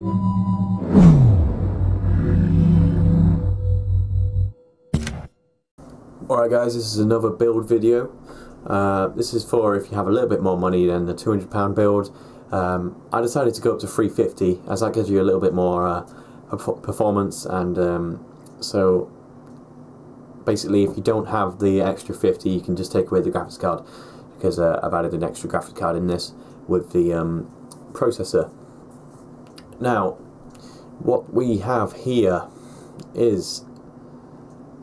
Alright guys, this is another build video. This is for if you have a little bit more money than the £200 build. I decided to go up to £350 as that gives you a little bit more performance, and so basically if you don't have the extra 50 you can just take away the graphics card, because I've added an extra graphics card in this with the processor. Now what we have here is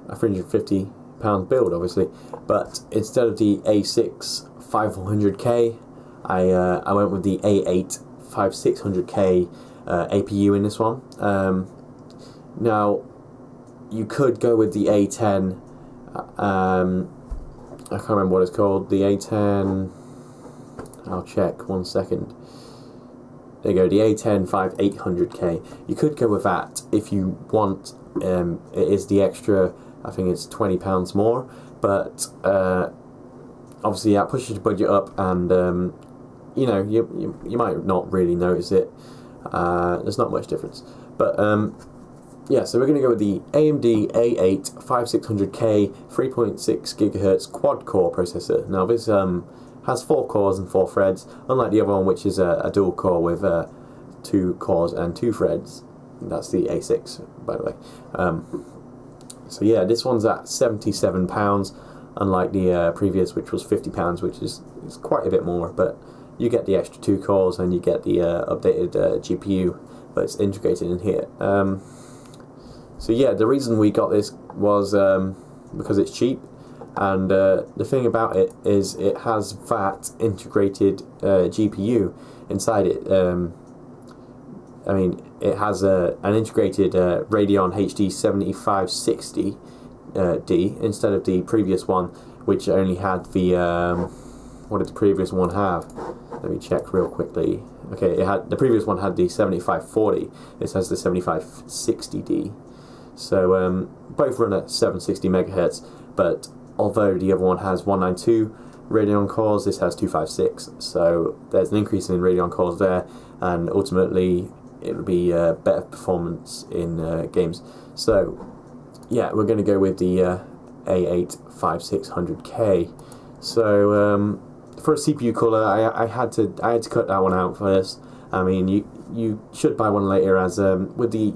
a £350 build obviously, but instead of the A6 5400K I went with the A8 5600K APU in this one. Now you could go with the A10, I can't remember what it's called, the A10, I'll check one second. There you go, the A10 5800K. You could go with that if you want. It is the extra, I think it's £20 more, but obviously that pushes your budget up, and you know, you might not really notice it. There's not much difference, but yeah, so we're going to go with the AMD A8 5600K 3.6 GHz quad-core processor. Now this has 4 cores and 4 threads, unlike the other one which is a dual core with 2 cores and 2 threads. That's the A6, by the way. So yeah, this one's at £77, unlike the previous, which was £50, which is quite a bit more, but you get the extra 2 cores and you get the updated GPU, but it's integrated in here. So yeah, the reason we got this was because it's cheap, and the thing about it is it has that integrated GPU inside it. I mean, it has an integrated Radeon HD 7560D instead of the previous one, which only had the what did the previous one have? Let me check real quickly. Okay, the previous one had the 7540. This has the 7560D. So both run at 760 megahertz, but although the other one has 192 Radeon cores, this has 256. So there's an increase in Radeon cores there, and ultimately it would be better performance in games. So yeah, we're going to go with the A8 5600K. So for a CPU cooler, I had to cut that one out for this. I mean, you should buy one later, as with the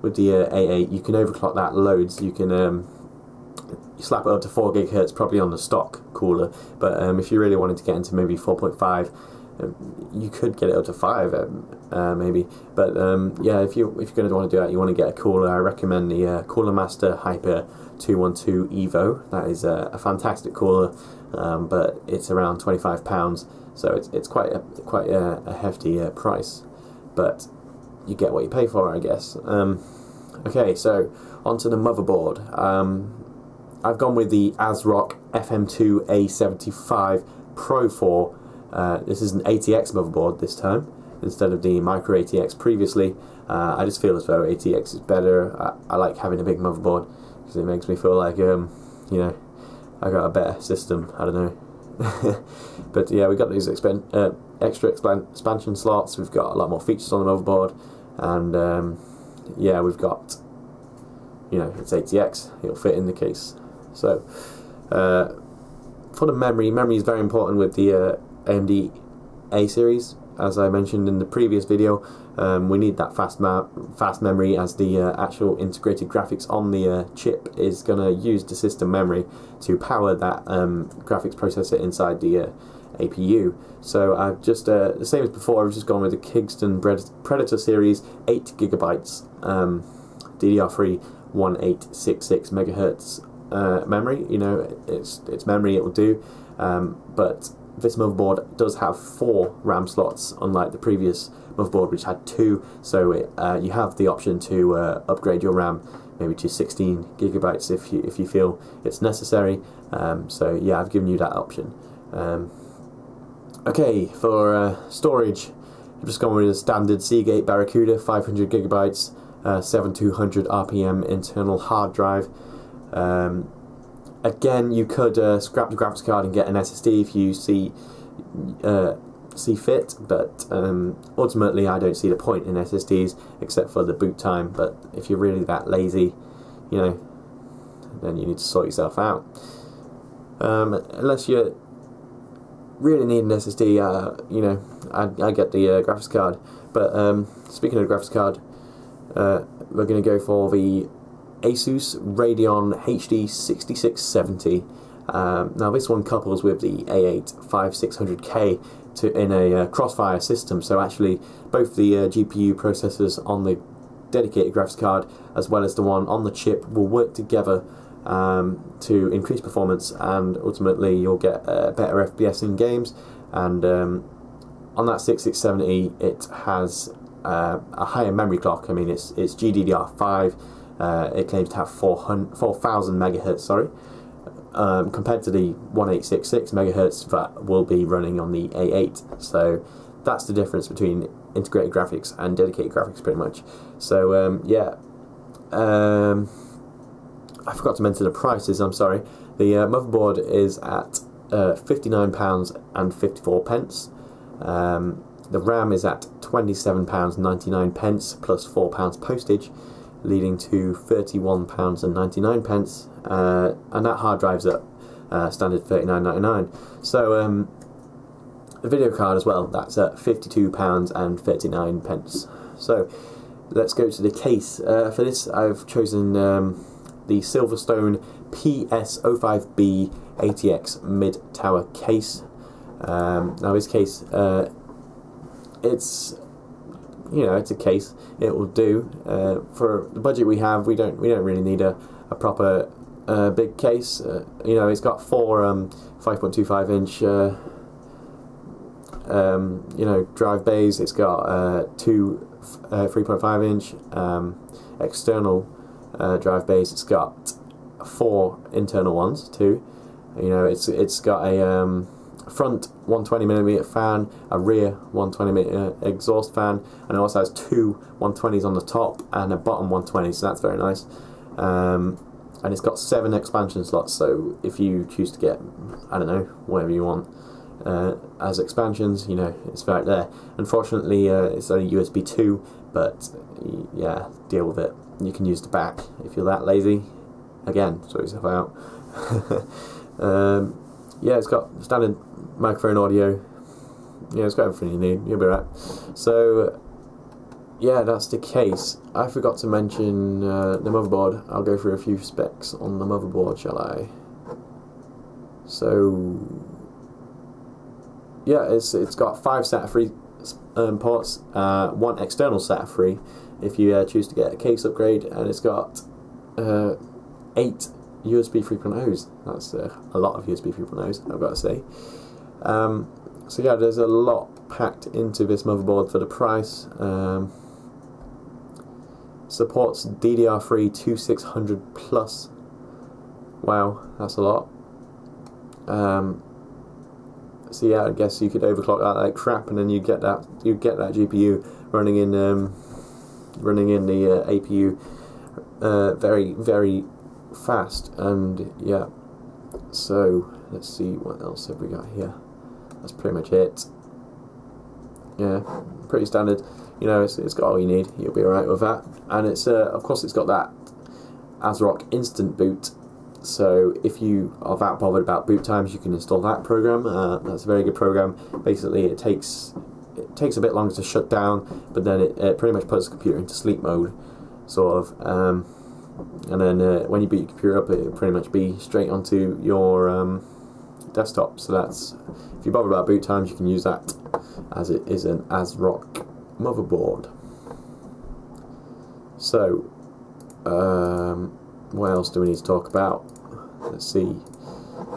A8 you can overclock that loads. You can slap it up to 4 GHz probably on the stock cooler, but if you really wanted to get into maybe 4.5, you could get it up to 5 maybe, but yeah, if you're going to want to do that, you want to get a cooler, I recommend the Cooler Master Hyper 212 Evo. That is a fantastic cooler, but it's around £25, so it's quite a hefty price, but you get what you pay for, I guess. Okay, so onto the motherboard. I've gone with the ASRock FM2 A75 Pro 4. This is an ATX motherboard this time, instead of the Micro ATX previously. I just feel as though ATX is better. I like having a big motherboard because it makes me feel like, you know, I got a better system. I don't know. But yeah, we got these extra expansion slots. We've got a lot more features on the motherboard, and yeah, we've got, you know, it's ATX. It'll fit in the case. So for the memory is very important with the AMD A series. As I mentioned in the previous video, we need that fast memory, as the actual integrated graphics on the chip is going to use the system memory to power that graphics processor inside the APU. So I've just, the same as before, I've just gone with the Kingston Predator series 8GB DDR3 1866 megahertz memory. You know, it's memory, it will do, but this motherboard does have 4 RAM slots, unlike the previous motherboard which had 2, so you have the option to upgrade your RAM maybe to 16 gigabytes if you feel it's necessary. So yeah, I've given you that option. Okay, for storage, I'm just going with a standard Seagate Barracuda 500 gigabytes, 7200 RPM internal hard drive. Again, you could scrap the graphics card and get an SSD if you see see fit, but ultimately I don't see the point in SSDs except for the boot time. But if you're really that lazy, you know, then you need to sort yourself out. Unless you really need an SSD, you know, I get the graphics card. But speaking of the graphics card, we're going to go for the Asus Radeon HD 6670. Now this one couples with the A8 5600K in a crossfire system, so actually both the GPU processors on the dedicated graphics card as well as the one on the chip will work together to increase performance, and ultimately you'll get better FPS in games. And on that 6670 it has a higher memory clock. I mean, it's GDDR5. It claims to have 4,000 megahertz, sorry, compared to the 1866 megahertz that will be running on the A8. So that's the difference between integrated graphics and dedicated graphics, pretty much. So yeah, I forgot to mention the prices, I'm sorry. The motherboard is at £59.54. The RAM is at £27.99 plus £4 postage, leading to £31.99, and that hard drive's at standard £39.99. So the video card as well, that's at £52.39. So let's go to the case. For this I've chosen the Silverstone PS05B ATX mid-tower case. Now this case, it's, you know, it's a case. It will do for the budget we have. We don't really need a proper big case. You know, it's got four 5.25 inch you know, drive bays. It's got two 3.5 inch external drive bays. It's got four internal ones too. You know, it's got a front 120mm fan, a rear 120mm exhaust fan, and it also has two 120s on the top and a bottom 120, so that's very nice. And it's got 7 expansion slots, so if you choose to get, I don't know, whatever you want as expansions, you know, it's right there. Unfortunately, it's only USB 2, but yeah, deal with it. You can use the back if you're that lazy. Again, sort yourself out. Yeah, it's got standard microphone audio. Yeah, it's got everything you need. You'll be right. So yeah, that's the case. I forgot to mention the motherboard. I'll go through a few specs on the motherboard, shall I? So yeah, it's got 5 SATA free ports, 1 external SATA free if you choose to get a case upgrade, and it's got 8 USB 3.0s. That's a lot of USB 3.0s, I've got to say. So yeah, there's a lot packed into this motherboard for the price. Supports DDR3 2600 plus. Wow, that's a lot. So yeah, I guess you could overclock that like crap, and then you get that GPU running in the APU very, very fast. And yeah, so let's see, what else have we got here. That's pretty much it. Yeah, pretty standard. You know, it's got all you need. You'll be alright with that. And it's of course it's got that ASRock instant boot. So if you are that bothered about boot times, you can install that program. That's a very good program. Basically, it takes a bit longer to shut down, but then it pretty much puts the computer into sleep mode, sort of. And then when you boot your computer up, it'll pretty much be straight onto your desktop. So that's, if you're bothered about boot times, you can use that, as it is an ASRock motherboard. So what else do we need to talk about? Let's see.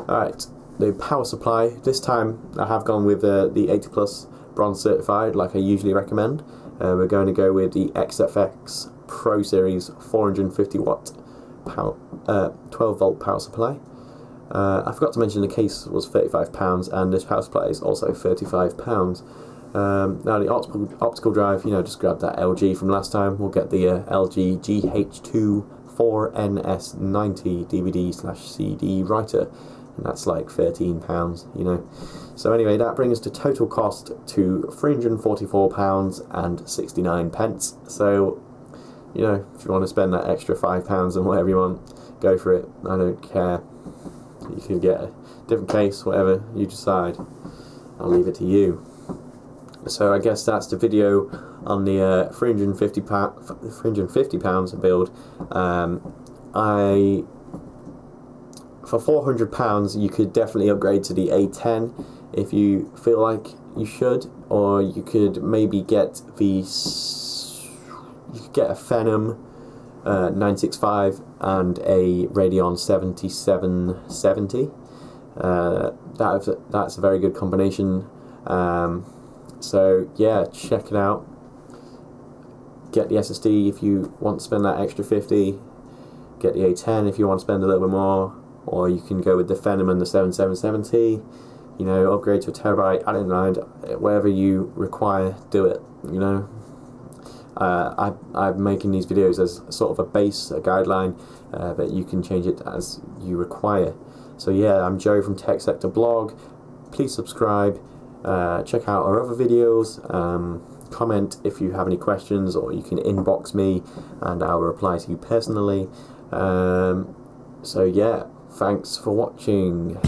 Alright, the power supply. This time I have gone with the 80 plus bronze certified, like I usually recommend. We're going to go with the XFX ProSeries 450 watt power, 12 volt power supply. I forgot to mention the case was £35, and this power supply is also £35. Now the optical drive, you know, just grab that LG from last time. We'll get the LG GH24NS90 DVD/CD writer. and that's like £13, you know. So anyway, that brings the total cost to £344.69. So, you know, if you want to spend that extra £5 and whatever you want, go for it. I don't care. You can get a different case, whatever you decide. I'll leave it to you. So I guess that's the video on the £350 build. For £400 you could definitely upgrade to the A10 if you feel like you should, or you could maybe get a Phenom 965 and a Radeon 7770. That's a very good combination. So yeah, check it out. Get the SSD if you want to spend that extra 50. Get the A10 if you want to spend a little bit more, or you can go with the Phenom and the 7770. You know, upgrade to a terabyte. I don't mind. Whatever you require, do it. You know, I'm making these videos as sort of a base, a guideline, but you can change it as you require. So yeah, I'm Joe from Tech Sector Blog. Please subscribe. Check out our other videos. Comment if you have any questions, or you can inbox me and I'll reply to you personally. So yeah, thanks for watching.